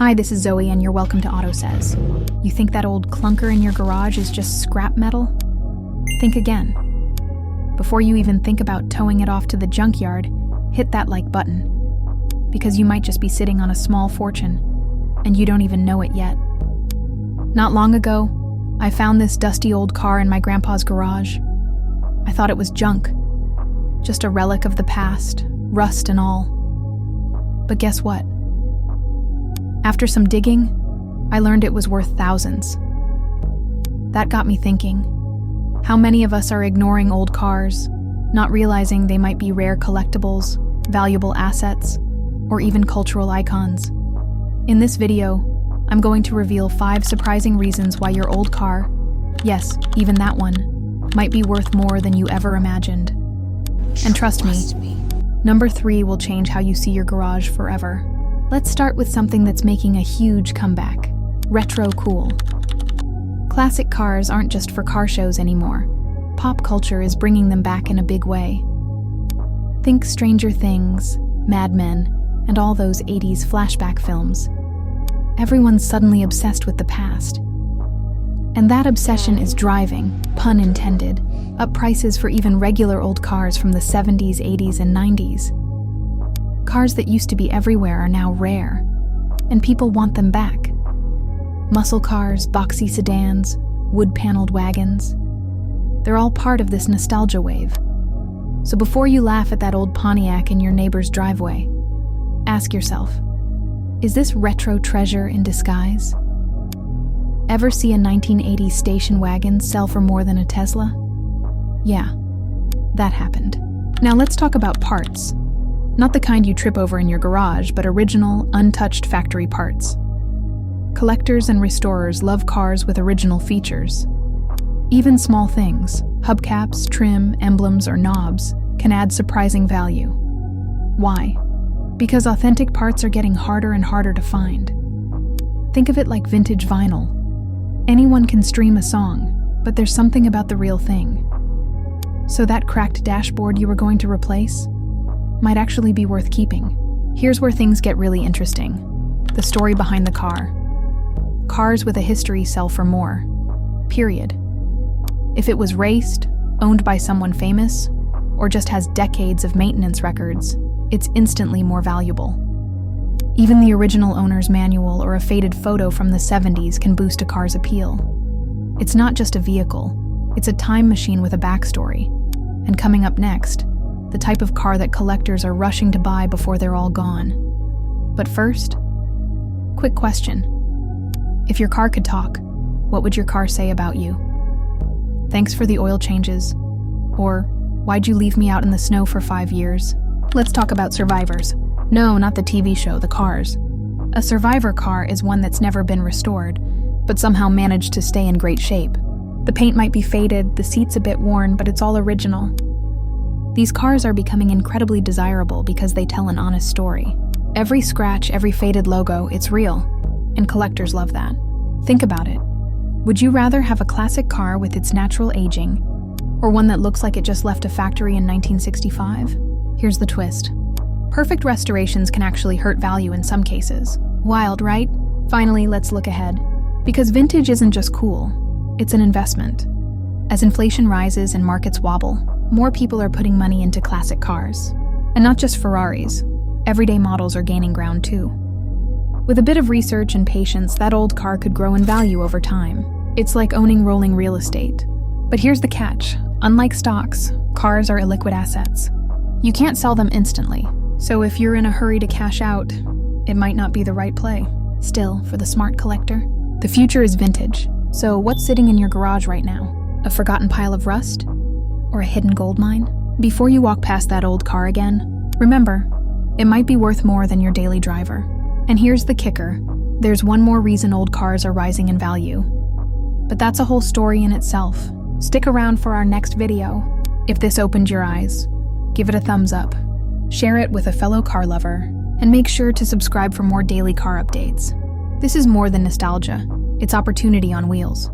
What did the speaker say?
Hi, this is Zoe, and you're welcome to AutoSays. You think that old clunker in your garage is just scrap metal? Think again. Before you even think about towing it off to the junkyard, hit that like button. Because you might just be sitting on a small fortune, and you don't even know it yet. Not long ago, I found this dusty old car in my grandpa's garage. I thought it was junk. Just a relic of the past, rust and all. But guess what? After some digging, I learned it was worth thousands. That got me thinking, how many of us are ignoring old cars, not realizing they might be rare collectibles, valuable assets, or even cultural icons? In this video, I'm going to reveal 5 surprising reasons why your old car, yes, even that one, might be worth more than you ever imagined. And trust me, number 3 will change how you see your garage forever. Let's start with something that's making a huge comeback: retro cool. Classic cars aren't just for car shows anymore. Pop culture is bringing them back in a big way. Think Stranger Things, Mad Men, and all those 80s flashback films. Everyone's suddenly obsessed with the past. And that obsession is driving, pun intended, up prices for even regular old cars from the 70s, 80s, and 90s. Cars that used to be everywhere are now rare, and people want them back. Muscle cars, boxy sedans, wood-paneled wagons. They're all part of this nostalgia wave. So before you laugh at that old Pontiac in your neighbor's driveway, ask yourself, is this retro treasure in disguise? Ever see a 1980s station wagon sell for more than a Tesla? Yeah, that happened. Now let's talk about parts. Not the kind you trip over in your garage, but original, untouched factory parts. Collectors and restorers love cars with original features. Even small things, hubcaps, trim, emblems, or knobs, can add surprising value. Why? Because authentic parts are getting harder and harder to find. Think of it like vintage vinyl. Anyone can stream a song, but there's something about the real thing. So that cracked dashboard you were going to replace might actually be worth keeping. Here's where things get really interesting: the story behind the car. Cars with a history sell for more. Period. If it was raced, owned by someone famous, or just has decades of maintenance records, it's instantly more valuable. Even the original owner's manual or a faded photo from the 70s can boost a car's appeal. It's not just a vehicle, it's a time machine with a backstory. And coming up next, the type of car that collectors are rushing to buy before they're all gone. But first, quick question. If your car could talk, what would your car say about you? Thanks for the oil changes. Or, why'd you leave me out in the snow for 5 years? Let's talk about survivors. No, not the TV show, the cars. A survivor car is one that's never been restored, but somehow managed to stay in great shape. The paint might be faded, the seat's a bit worn, but it's all original. These cars are becoming incredibly desirable because they tell an honest story. Every scratch, every faded logo, it's real, and collectors love that. Think about it. Would you rather have a classic car with its natural aging, or one that looks like it just left a factory in 1965? Here's the twist. Perfect restorations can actually hurt value in some cases. Wild, right? Finally, let's look ahead. Because vintage isn't just cool, it's an investment. As inflation rises and markets wobble, more people are putting money into classic cars. And not just Ferraris. Everyday models are gaining ground too. With a bit of research and patience, that old car could grow in value over time. It's like owning rolling real estate. But here's the catch. Unlike stocks, cars are illiquid assets. You can't sell them instantly. So if you're in a hurry to cash out, it might not be the right play. Still, for the smart collector, the future is vintage. So what's sitting in your garage right now? A forgotten pile of rust? Or a hidden gold mine? Before you walk past that old car again, remember, it might be worth more than your daily driver. And here's the kicker. There's one more reason old cars are rising in value. But that's a whole story in itself. Stick around for our next video. If this opened your eyes, give it a thumbs up. Share it with a fellow car lover, and make sure to subscribe for more daily car updates. This is more than nostalgia. It's opportunity on wheels.